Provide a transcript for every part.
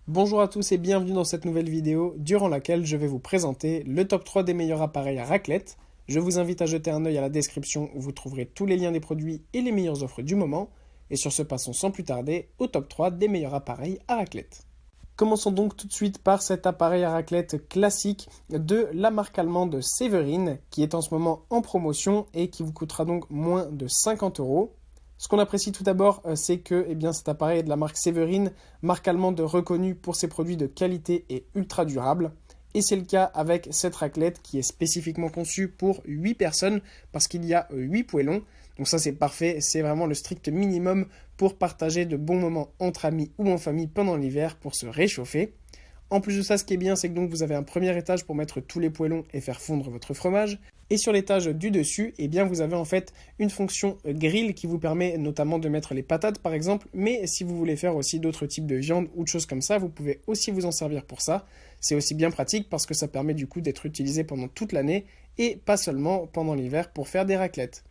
Bonjour à tous et bienvenue dans cette nouvelle vidéo durant laquelle je vais vous présenter le top 3 des meilleurs appareils à raclette. Je vous invite à jeter un œil à la description où vous trouverez tous les liens des produits et les meilleures offres du moment. Et sur ce, passons sans plus tarder au top 3 des meilleurs appareils à raclette. Commençons donc tout de suite par cet appareil à raclette classique de la marque allemande Severin qui est en ce moment en promotion et qui vous coûtera donc moins de 50 €. Ce qu'on apprécie tout d'abord, c'est que cet appareil est de la marque Severin, marque allemande reconnue pour ses produits de qualité et ultra durables. Et c'est le cas avec cette raclette qui est spécifiquement conçue pour 8 personnes parce qu'il y a 8 poêlons. Donc ça c'est parfait, c'est vraiment le strict minimum pour partager de bons moments entre amis ou en famille pendant l'hiver pour se réchauffer. En plus de ça, ce qui est bien, c'est que donc vous avez un premier étage pour mettre tous les poêlons et faire fondre votre fromage. Et sur l'étage du dessus, vous avez en fait une fonction grill qui vous permet notamment de mettre les patates par exemple. Mais si vous voulez faire aussi d'autres types de viande ou de choses comme ça, vous pouvez aussi vous en servir pour ça. C'est aussi bien pratique parce que ça permet du coup d'être utilisé pendant toute l'année et pas seulement pendant l'hiver pour faire des raclettes.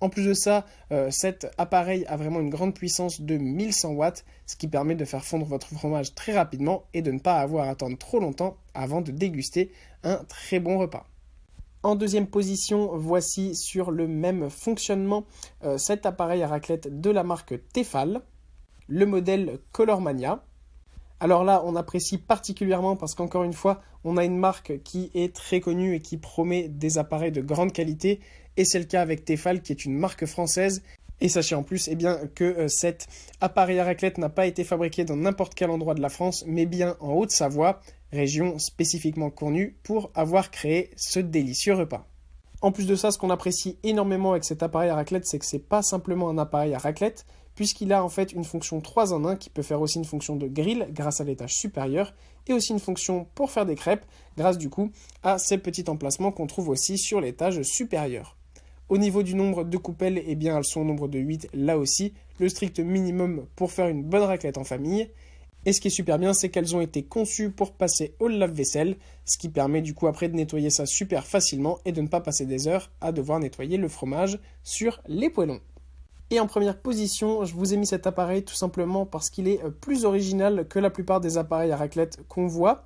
En plus de ça, cet appareil a vraiment une grande puissance de 1100 watts, ce qui permet de faire fondre votre fromage très rapidement et de ne pas avoir à attendre trop longtemps avant de déguster un très bon repas. En deuxième position, voici sur le même fonctionnement cet appareil à raclette de la marque Tefal, le modèle Colormania. Alors là, on apprécie particulièrement parce qu'encore une fois, on a une marque qui est très connue et qui promet des appareils de grande qualité. Et c'est le cas avec Tefal, qui est une marque française. Et sachez en plus que cet appareil à raclette n'a pas été fabriqué dans n'importe quel endroit de la France, mais bien en Haute-Savoie, région spécifiquement connue pour avoir créé ce délicieux repas. En plus de ça, ce qu'on apprécie énormément avec cet appareil à raclette, c'est que ce n'est pas simplement un appareil à raclette, puisqu'il a en fait une fonction 3 en 1 qui peut faire aussi une fonction de grill grâce à l'étage supérieur et aussi une fonction pour faire des crêpes grâce du coup à ces petits emplacements qu'on trouve aussi sur l'étage supérieur. Au niveau du nombre de coupelles, elles sont au nombre de 8 là aussi, le strict minimum pour faire une bonne raclette en famille. Et ce qui est super bien, c'est qu'elles ont été conçues pour passer au lave-vaisselle, ce qui permet du coup après de nettoyer ça super facilement et de ne pas passer des heures à devoir nettoyer le fromage sur les poêlons. Et en première position, je vous ai mis cet appareil tout simplement parce qu'il est plus original que la plupart des appareils à raclette qu'on voit.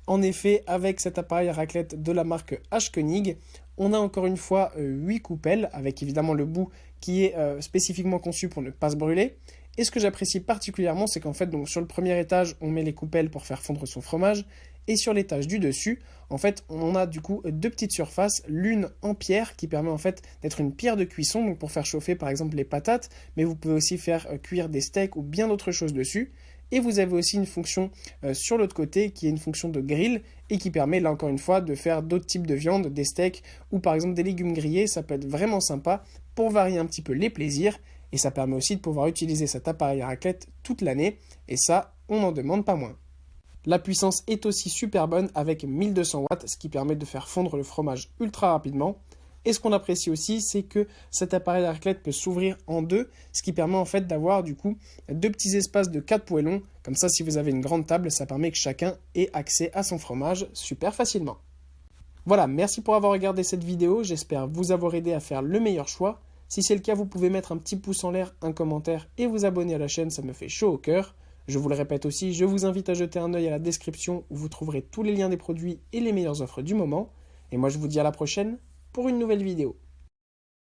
En effet, avec cet appareil à raclette de la marque H-Konig, on a encore une fois 8 coupelles, avec évidemment le bout qui est spécifiquement conçu pour ne pas se brûler. Et ce que j'apprécie particulièrement, c'est qu'en fait, donc, sur le premier étage, on met les coupelles pour faire fondre son fromage. Et sur l'étage du dessus, en fait, on a du coup deux petites surfaces, l'une en pierre qui permet en fait d'être une pierre de cuisson, donc pour faire chauffer par exemple les patates, mais vous pouvez aussi faire cuire des steaks ou bien d'autres choses dessus. Et vous avez aussi une fonction sur l'autre côté qui est une fonction de grill et qui permet là encore une fois de faire d'autres types de viande, des steaks ou par exemple des légumes grillés. Ça peut être vraiment sympa pour varier un petit peu les plaisirs et ça permet aussi de pouvoir utiliser cet appareil à raclette toute l'année et ça, on n'en demande pas moins. La puissance est aussi super bonne avec 1200 watts, ce qui permet de faire fondre le fromage ultra rapidement. Et ce qu'on apprécie aussi, c'est que cet appareil à raclette peut s'ouvrir en deux, ce qui permet en fait d'avoir du coup deux petits espaces de 4 poêlons. Comme ça, si vous avez une grande table, ça permet que chacun ait accès à son fromage super facilement. Voilà, merci pour avoir regardé cette vidéo, j'espère vous avoir aidé à faire le meilleur choix. Si c'est le cas, vous pouvez mettre un petit pouce en l'air, un commentaire et vous abonner à la chaîne, ça me fait chaud au cœur. Je vous le répète aussi, je vous invite à jeter un œil à la description où vous trouverez tous les liens des produits et les meilleures offres du moment. Et moi je vous dis à la prochaine pour une nouvelle vidéo.